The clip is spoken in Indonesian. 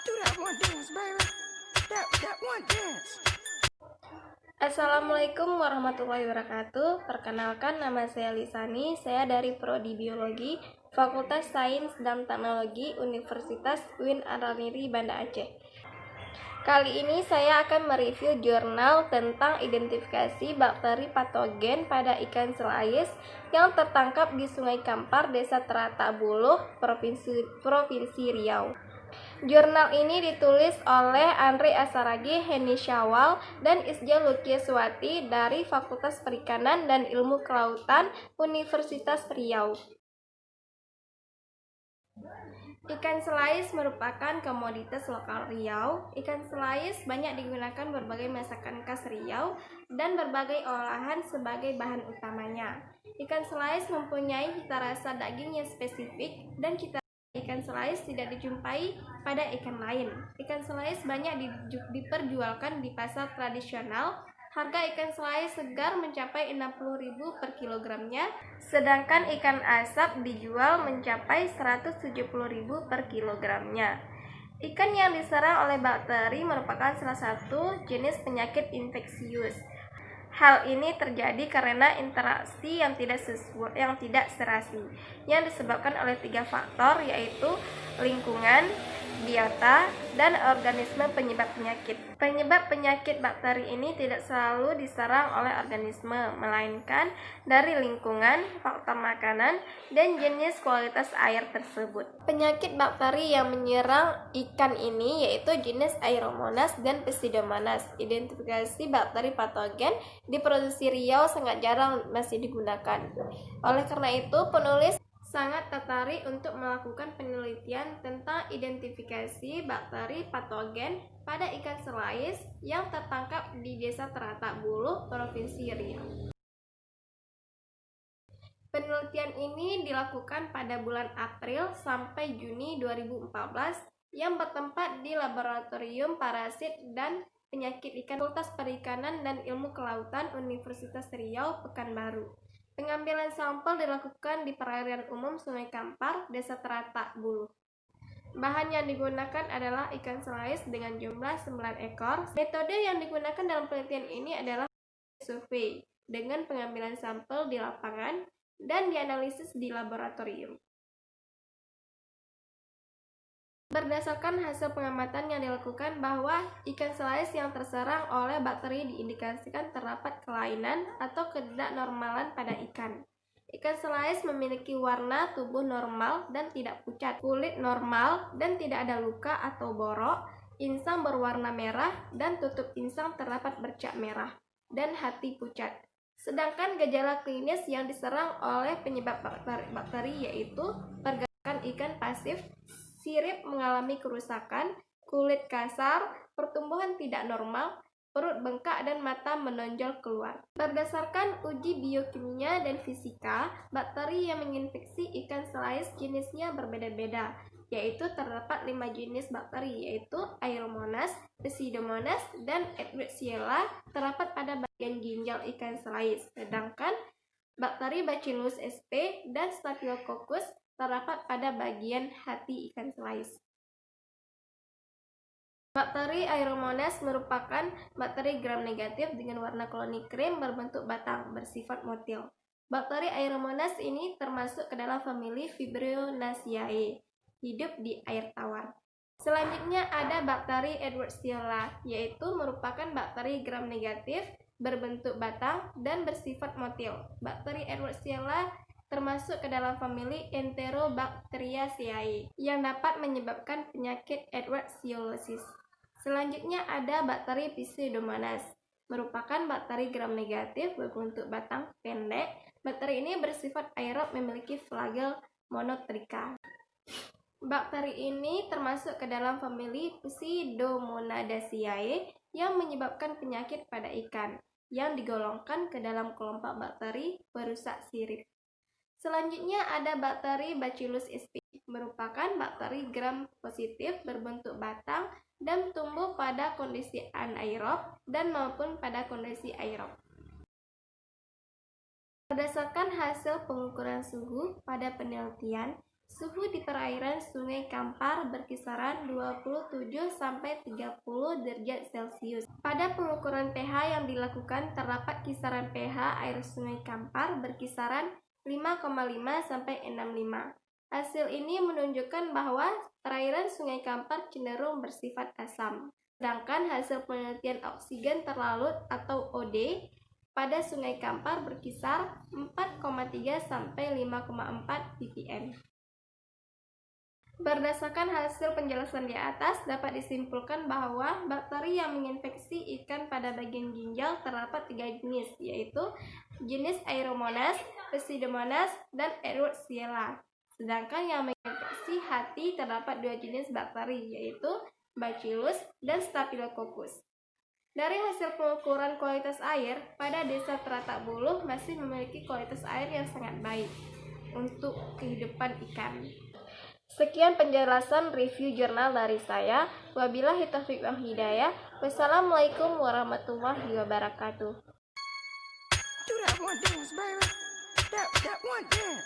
Do that one dance, baby. That one dance. Assalamualaikum warahmatullahi wabarakatuh. Perkenalkan, nama saya Lisani. Saya dari Prodi Biologi, Fakultas Sains dan Teknologi Universitas UIN Al-Ramiri, Banda Aceh. Kali ini saya akan mereview jurnal tentang identifikasi bakteri patogen pada ikan selais yang tertangkap di Sungai Kampar, Desa Teratak Buluh, Provinsi Riau. Jurnal ini ditulis oleh Andre Asaragi, Henny Syawal, dan Isja Lukiaswati dari Fakultas Perikanan dan Ilmu Kelautan Universitas Riau. Ikan selais merupakan komoditas lokal Riau. Ikan selais banyak digunakan berbagai masakan khas Riau dan berbagai olahan sebagai bahan utamanya. Ikan selais mempunyai cita rasa daging yang spesifik dan cita ikan selais tidak dijumpai pada ikan lain. Ikan selais banyak diperjualkan di pasar tradisional. Harga ikan selais segar mencapai 60.000 per kilogramnya, sedangkan ikan asap dijual mencapai 170.000 per kilogramnya. Ikan yang diserang oleh bakteri merupakan salah satu jenis penyakit infeksius. Hal ini terjadi karena interaksi yang tidak serasi, yang disebabkan oleh 3 faktor, yaitu lingkungan, biota, dan organisme penyebab penyakit. Penyebab penyakit bakteri ini tidak selalu diserang oleh organisme, melainkan dari lingkungan, faktor makanan, dan jenis kualitas air tersebut. Penyakit bakteri yang menyerang ikan ini yaitu jenis Aeromonas dan Pseudomonas. Identifikasi bakteri patogen di Provinsi Riau sangat jarang masih digunakan. Oleh karena itu, penulis sangat tertarik untuk melakukan penelitian tentang identifikasi bakteri patogen pada ikan selais yang tertangkap di Desa Teratak Buluh, Provinsi Riau. Penelitian ini dilakukan pada bulan April sampai Juni 2014 yang bertempat di Laboratorium Parasit dan Penyakit Ikan Fakultas Perikanan dan Ilmu Kelautan Universitas Riau, Pekanbaru. Pengambilan sampel dilakukan di perairan umum Sungai Kampar, Desa Teratak Buluh. Bahan yang digunakan adalah ikan selais dengan jumlah 9 ekor. Metode yang digunakan dalam penelitian ini adalah survei dengan pengambilan sampel di lapangan dan dianalisis di laboratorium. Berdasarkan hasil pengamatan yang dilakukan bahwa ikan selais yang terserang oleh bakteri diindikasikan terdapat kelainan atau ketidaknormalan pada ikan. Ikan selais memiliki warna tubuh normal dan tidak pucat, kulit normal dan tidak ada luka atau borok, insang berwarna merah dan tutup insang terdapat bercak merah, dan hati pucat. Sedangkan gejala klinis yang diserang oleh penyebab bakteri yaitu pergerakan ikan pasif, sirip mengalami kerusakan, kulit kasar, pertumbuhan tidak normal, perut bengkak, dan mata menonjol keluar. Berdasarkan uji biokimia dan fisika, bakteri yang menginfeksi ikan selais jenisnya berbeda-beda, yaitu terdapat 5 jenis bakteri, yaitu Aeromonas, Pseudomonas, dan Edwardsella terdapat pada bagian ginjal ikan selais, sedangkan bakteri Bacillus sp dan Staphylococcus terdapat pada bagian hati ikan selais. Bakteri Aeromonas merupakan bakteri gram negatif dengan warna koloni krim berbentuk batang, bersifat motil. Bakteri Aeromonas ini termasuk ke dalam famili Fibronaceae, hidup di air tawar. Selanjutnya ada bakteri Edwardsella, yaitu merupakan bakteri gram negatif, berbentuk batang, dan bersifat motil. Bakteri Edwardsella termasuk ke dalam famili Enterobacteriaceae yang dapat menyebabkan penyakit Edwardsiolosis. Selanjutnya ada bakteri Pseudomonas, merupakan bakteri gram negatif berbentuk batang pendek. Bakteri ini bersifat aerob, memiliki flagel monotrika. Bakteri ini termasuk ke dalam famili Pseudomonadaceae yang menyebabkan penyakit pada ikan, yang digolongkan ke dalam kelompok bakteri perusak sirip. Selanjutnya ada bakteri Bacillus sp, merupakan bakteri gram positif berbentuk batang dan tumbuh pada kondisi anaerob dan maupun pada kondisi aerob. Berdasarkan hasil pengukuran suhu pada penelitian, Suhu di perairan Sungai Kampar berkisaran 27-30 derajat Celcius. Pada pengukuran pH yang dilakukan terdapat kisaran pH air Sungai Kampar berkisaran 5,5-65. Hasil ini menunjukkan bahwa perairan Sungai Kampar cenderung bersifat asam. Sedangkan hasil penelitian oksigen terlarut atau OD pada Sungai Kampar berkisar 4,3-5,4 ppm. Berdasarkan hasil penjelasan di atas, dapat disimpulkan bahwa bakteri yang menginfeksi ikan pada bagian ginjal terdapat 3 jenis, yaitu jenis Aeromonas, Pseudomonas, dan Escherichia. Sedangkan yang menginfeksi hati terdapat 2 jenis bakteri, yaitu Bacillus dan Staphylococcus. Dari hasil pengukuran kualitas air, pada desa Teratak Buluh masih memiliki kualitas air yang sangat baik untuk kehidupan ikan. Sekian penjelasan review jurnal dari saya. Wabillahi taufiq wal hidayah. Wassalamualaikum warahmatullahi wabarakatuh. Do that one dance, baby. That one dance.